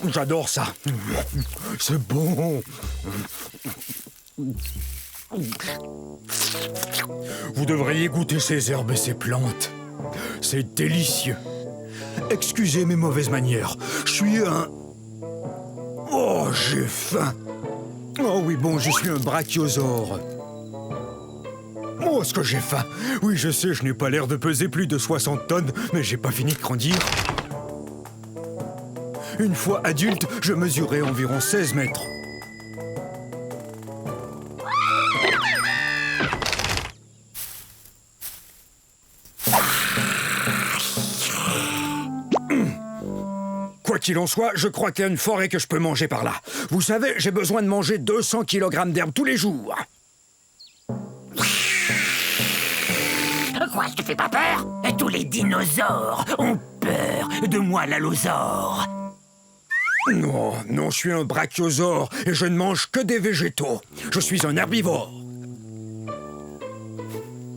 J'adore ça. C'est bon. Vous devriez goûter ces herbes et ces plantes. C'est délicieux. Excusez mes mauvaises manières. Je suis un... Oh, j'ai faim. Oh oui, bon, je suis un brachiosaure. Oh, est-ce que j'ai faim? Oui, je sais, je n'ai pas l'air de peser plus de 60 tonnes, mais j'ai pas fini de grandir. Une fois adulte, je mesurais environ 16 mètres. Quoi qu'il en soit, je crois qu'il y a une forêt que je peux manger par là. Vous savez, j'ai besoin de manger 200 kg d'herbe tous les jours. Quoi, je te fais pas peur? Tous les dinosaures ont peur de moi, l'allosaure. Non, non, je suis un brachiosaure et je ne mange que des végétaux. Je suis un herbivore.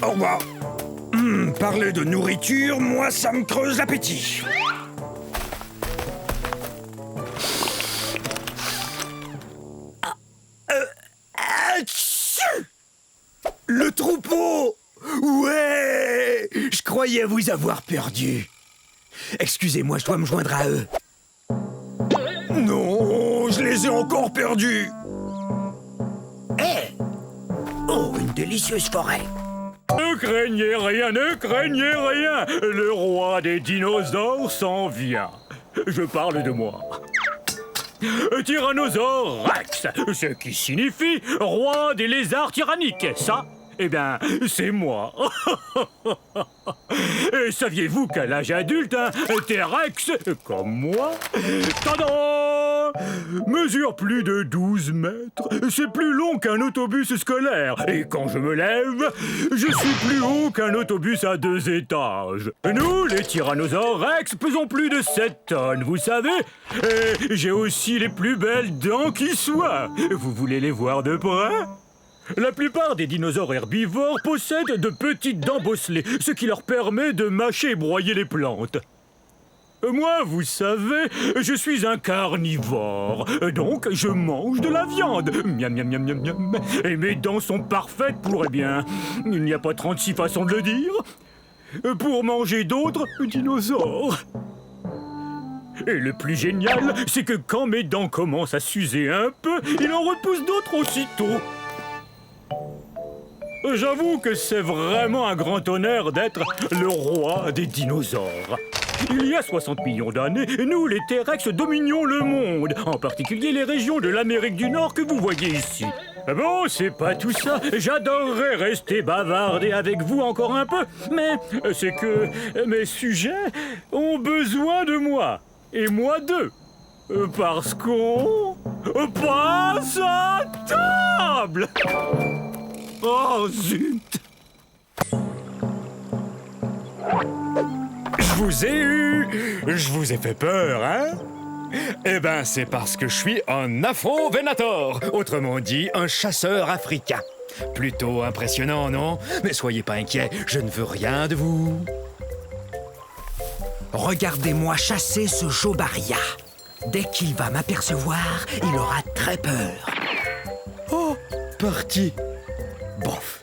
Au revoir. Parler de nourriture, moi, ça me creuse l'appétit. Le troupeau! Ouais! Je croyais vous avoir perdu. Excusez-moi, je dois me joindre à eux. Non, je les ai encore perdus. Hé! Oh, une délicieuse forêt. Ne craignez rien, ne craignez rien. Le roi des dinosaures s'en vient. Je parle de moi. Tyrannosaure Rex, ce qui signifie roi des lézards tyranniques. Ça, eh bien, c'est moi. Et saviez-vous qu'à l'âge adulte, un T-Rex, comme moi, tadam, mesure plus de 12 mètres. C'est plus long qu'un autobus scolaire. Et quand je me lève, je suis plus haut qu'un autobus à 2 étages. Nous, les tyrannosaures Rex, pesons plus de 7 tonnes, vous savez. Et j'ai aussi les plus belles dents qui soient. Vous voulez les voir de près ? La plupart des dinosaures herbivores possèdent de petites dents bosselées, ce qui leur permet de mâcher et broyer les plantes. Moi, vous savez, je suis un carnivore, donc je mange de la viande. Miam, miam, miam, miam, miam. Et mes dents sont parfaites pour, eh bien, il n'y a pas 36 façons de le dire, pour manger d'autres dinosaures. Et le plus génial, c'est que quand mes dents commencent à s'user un peu, il en repousse d'autres aussitôt. J'avoue que c'est vraiment un grand honneur d'être le roi des dinosaures. Il y a 60 millions d'années, nous, les T-Rex, dominions le monde, en particulier les régions de l'Amérique du Nord que vous voyez ici. Bon, c'est pas tout ça. J'adorerais rester bavarder avec vous encore un peu, mais c'est que mes sujets ont besoin de moi, et moi d'eux. Parce qu'on passe à table. Oh, zut! Je vous ai eu! Je vous ai fait peur, hein? Eh ben, c'est parce que je suis un Afro-Venator, autrement dit, un chasseur africain. Plutôt impressionnant, non? Mais soyez pas inquiets, je ne veux rien de vous. Regardez-moi chasser ce Jobaria. Dès qu'il va m'apercevoir, il aura très peur. Oh, parti. Bof,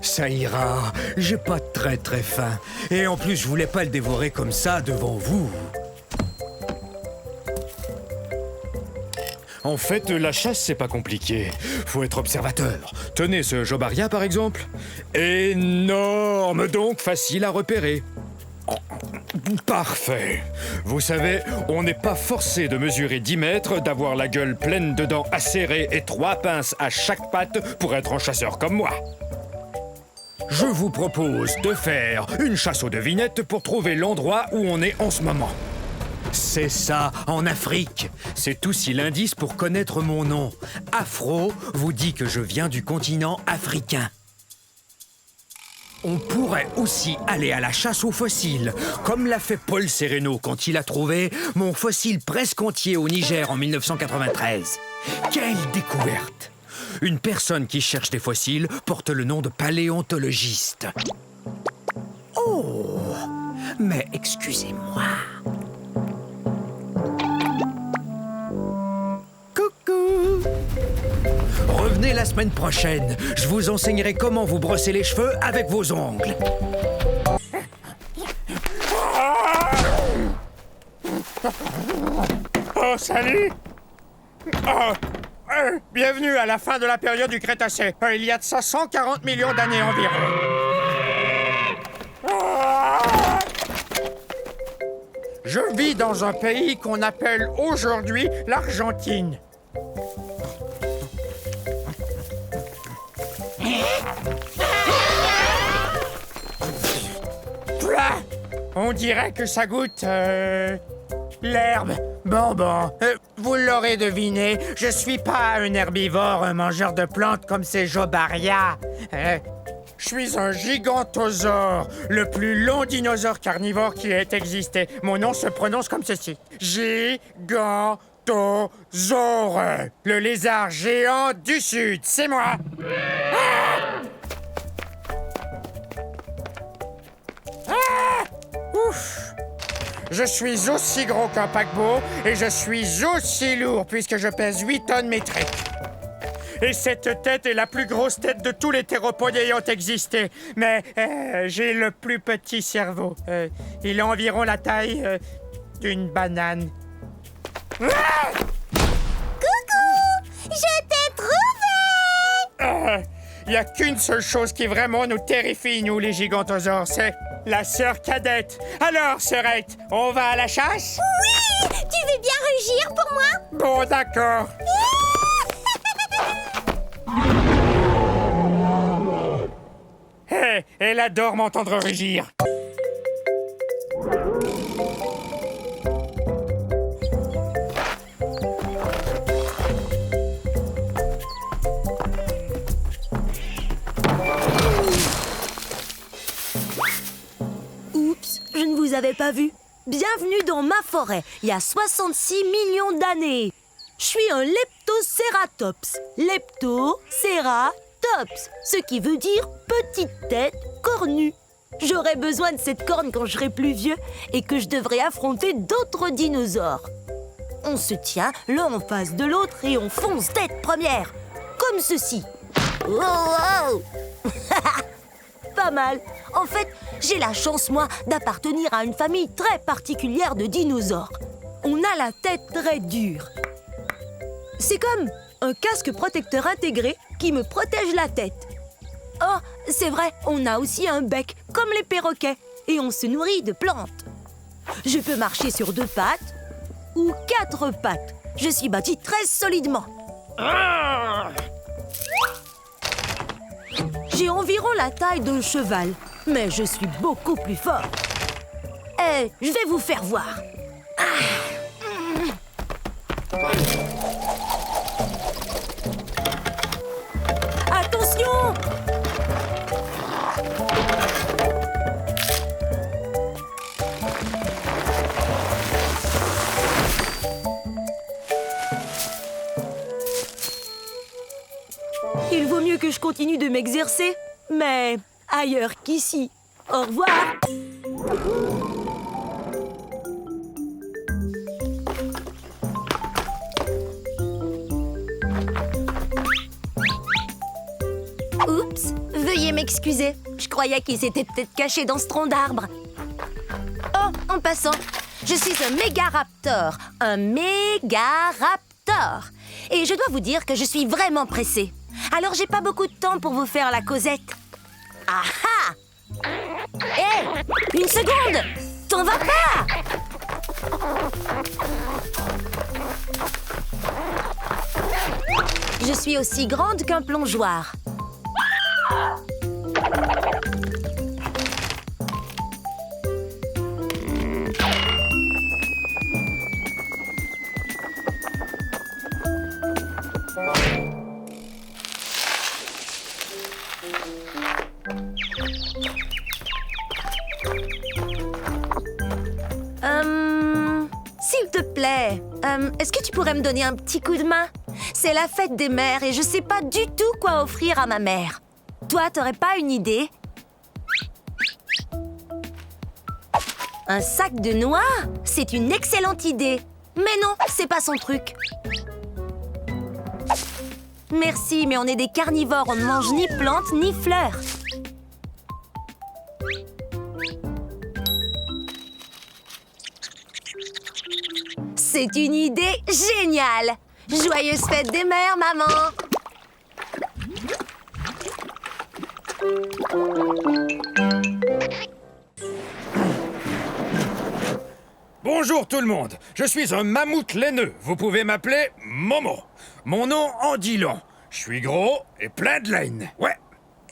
ça ira, j'ai pas très faim. Et en plus, je voulais pas le dévorer comme ça devant vous. En fait, la chasse, c'est pas compliqué. Faut être observateur. Tenez ce Jobaria, par exemple. Énorme, donc facile à repérer. Oh, parfait. Vous savez, on n'est pas forcé de mesurer 10 mètres, d'avoir la gueule pleine de dents acérées et 3 pinces à chaque patte pour être un chasseur comme moi. Je vous propose de faire une chasse aux devinettes pour trouver l'endroit où on est en ce moment. C'est ça, en Afrique. C'est aussi l'indice pour connaître mon nom. Afro vous dit que je viens du continent africain. On pourrait aussi aller à la chasse aux fossiles, comme l'a fait Paul Sereno quand il a trouvé mon fossile presque entier au Niger en 1993. Quelle découverte! Une personne qui cherche des fossiles porte le nom de paléontologiste. Oh! Mais excusez-moi. Coucou! Revenez la semaine prochaine. Je vous enseignerai comment vous brosser les cheveux avec vos ongles. Oh, salut! Bienvenue à la fin de la période du Crétacé. Il y a de ça 140 millions d'années environ. Je vis dans un pays qu'on appelle aujourd'hui l'Argentine. On dirait que ça goûte... l'herbe. Bon, vous l'aurez deviné, je suis pas un herbivore, un mangeur de plantes comme ces Jobaria. Je suis un gigantosaure, le plus long dinosaure carnivore qui ait existé. Mon nom se prononce comme ceci. Gigantosaure, le lézard géant du Sud, c'est moi. Ouf! Je suis aussi gros qu'un paquebot et je suis aussi lourd puisque je pèse 8 tonnes métriques. Et cette tête est la plus grosse tête de tous les théropodes ayant existé. Mais j'ai le plus petit cerveau. Il a environ la taille d'une banane. Coucou! Je t'ai trouvé! Il n'y a qu'une seule chose qui vraiment nous terrifie, nous, les gigantosaures, c'est la sœur cadette. Alors, sœurette, on va à la chasse? Oui! Tu veux bien rugir pour moi? Bon, d'accord. Hé, elle adore m'entendre rugir. Oups, je ne vous avais pas vu. Bienvenue dans ma forêt, il y a 66 millions d'années. Je suis un Leptoceratops. Leptoceratops, ce qui veut dire petite tête cornue. J'aurai besoin de cette corne quand je serai plus vieux et que je devrai affronter d'autres dinosaures. On se tient l'un en face de l'autre et on fonce tête première, comme ceci. Oh, oh. Pas mal. En fait, j'ai la chance, moi, d'appartenir à une famille très particulière de dinosaures. On a la tête très dure. C'est comme un casque protecteur intégré qui me protège la tête. Oh, c'est vrai, on a aussi un bec, comme les perroquets, et on se nourrit de plantes. Je peux marcher sur 2 pattes ou 4 pattes. Je suis bâtie très solidement. J'ai environ la taille d'un cheval, mais je suis beaucoup plus fort. Je vais vous faire voir. Attention! Il vaut mieux que je continue de m'exercer, mais ailleurs qu'ici. Au revoir! Oups, veuillez m'excuser. Je croyais qu'il s'était peut-être caché dans ce tronc d'arbre. Oh, en passant, je suis un mégaraptor. Un mégaraptor. Et je dois vous dire que je suis vraiment pressée. Alors j'ai pas beaucoup de temps pour vous faire la causette. Ah ah! Hé! Une seconde! T'en vas pas! Je suis aussi grande qu'un plongeoir. s'il te plaît, est-ce que tu pourrais me donner un petit coup de main? C'est la fête des mères et je sais pas du tout quoi offrir à ma mère. Toi, t'aurais pas une idée? Un sac de noix? C'est une excellente idée. Mais non, c'est pas son truc. Merci, mais on est des carnivores, on ne mange ni plantes ni fleurs. C'est une idée géniale! Joyeuse fête des mères, maman! Bonjour tout le monde, je suis un mammouth laineux. Vous pouvez m'appeler Momo. Mon nom en dit long. Je suis gros et plein de laine. Ouais.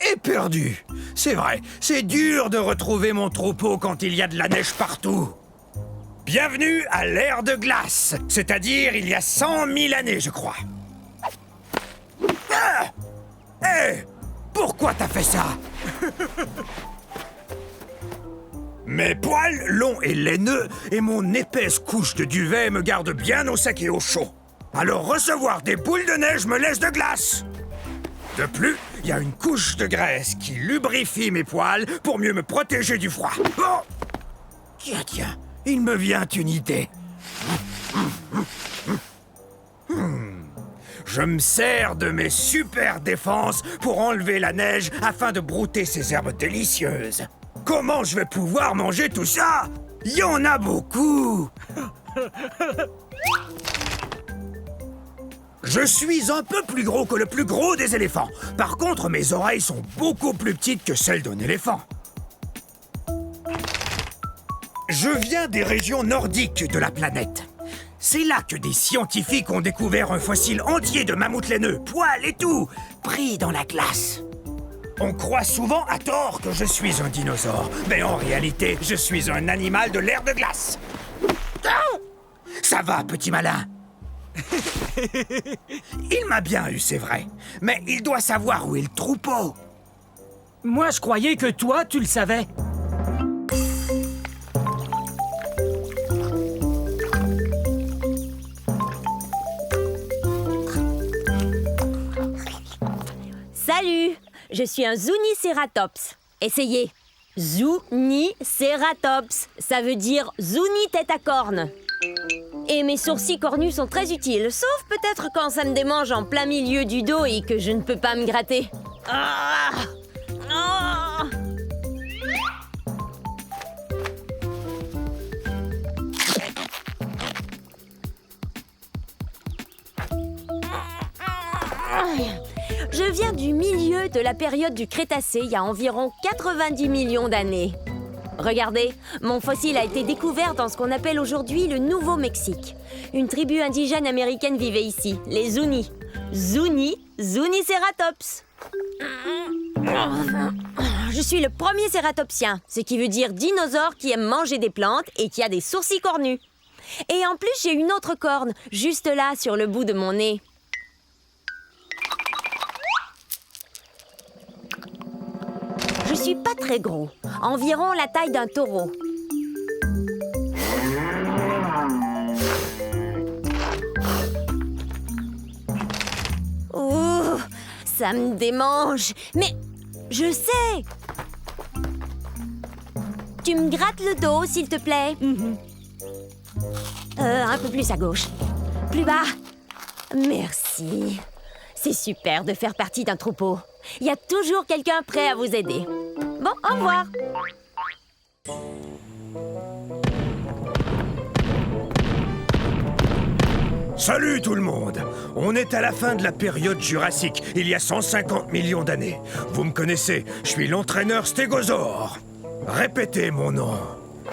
Et perdu. C'est vrai, c'est dur de retrouver mon troupeau quand il y a de la neige partout. Bienvenue à l'ère de glace, c'est-à-dire il y a 100 000 années, je crois. Ah! Hé! Pourquoi t'as fait ça? Mes poils longs et laineux et mon épaisse couche de duvet me gardent bien au sec et au chaud. Alors recevoir des boules de neige me laisse de glace. De plus, il y a une couche de graisse qui lubrifie mes poils pour mieux me protéger du froid. Oh! Tiens, il me vient une idée. Je me sers de mes super défenses pour enlever la neige afin de brouter ces herbes délicieuses. Comment je vais pouvoir manger tout ça? Il y en a beaucoup. Je suis un peu plus gros que le plus gros des éléphants. Par contre, mes oreilles sont beaucoup plus petites que celles d'un éléphant. Je viens des régions nordiques de la planète. C'est là que des scientifiques ont découvert un fossile entier de mammouth laineux, poils et tout, pris dans la glace. On croit souvent à tort que je suis un dinosaure, mais en réalité, je suis un animal de l'ère de glace. Ah! Ça va, petit malin. Il m'a bien eu, c'est vrai, mais il doit savoir où est le troupeau. Moi, je croyais que toi, tu le savais. Salut! Je suis un Zuniceratops. Essayez. Zuniceratops. Ça veut dire Zuni tête à cornes. Et mes sourcils cornus sont très utiles, sauf peut-être quand ça me démange en plein milieu du dos et que je ne peux pas me gratter. Ah! Ah! Je viens du milieu de la période du Crétacé, il y a environ 90 millions d'années. Regardez, mon fossile a été découvert dans ce qu'on appelle aujourd'hui le Nouveau-Mexique. Une tribu indigène américaine vivait ici, les Zuni. Zuniceratops. Je suis le premier cératopsien, ce qui veut dire dinosaure qui aime manger des plantes et qui a des sourcils cornus. Et en plus, j'ai une autre corne, juste là, sur le bout de mon nez. Je suis pas très gros, environ la taille d'un taureau. Ouh, ça me démange. Mais je sais. Tu me grattes le dos, s'il te plaît. Un peu plus à gauche. Plus bas. Merci. C'est super de faire partie d'un troupeau. Il y a toujours quelqu'un prêt à vous aider. Bon, au revoir. Salut tout le monde! On est à la fin de la période jurassique, il y a 150 millions d'années. Vous me connaissez, je suis l'entraîneur Stégosaure. Répétez mon nom.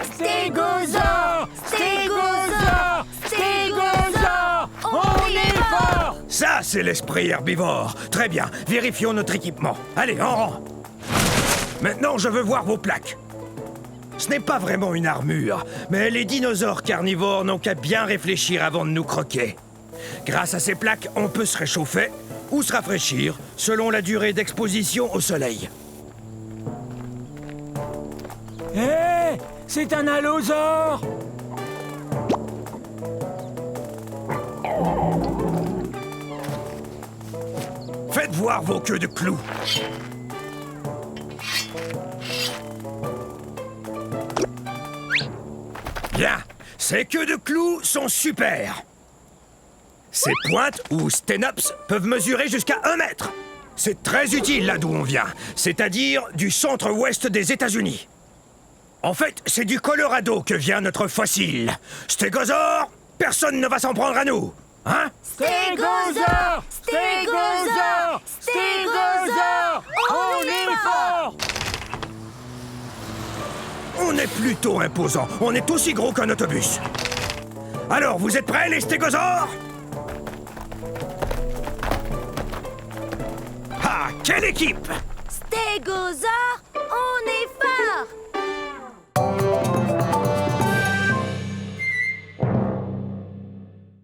Stégosaure! Stégosaure! Stégosaure! On est fort! Ça, c'est l'esprit herbivore. Très bien, vérifions notre équipement. Allez, en rang. Maintenant, je veux voir vos plaques. Ce n'est pas vraiment une armure, mais les dinosaures carnivores n'ont qu'à bien réfléchir avant de nous croquer. Grâce à ces plaques, on peut se réchauffer ou se rafraîchir selon la durée d'exposition au soleil. Hé! C'est un allosaure! voir vos queues de clous. Bien, ces queues de clous sont super. Ces pointes, ou stenops, peuvent mesurer jusqu'à 1 mètre. C'est très utile là d'où on vient, c'est-à-dire du centre-ouest des États-Unis. En fait, c'est du Colorado que vient notre fossile. Stégosaure, personne ne va s'en prendre à nous. Hein? Stégosaure! Stégosaure! Stégosaure! On est fort! On est plutôt imposant. On est aussi gros qu'un autobus. Alors, vous êtes prêts, les stégosaures? Ah, quelle équipe! Stégosaure, on est fort!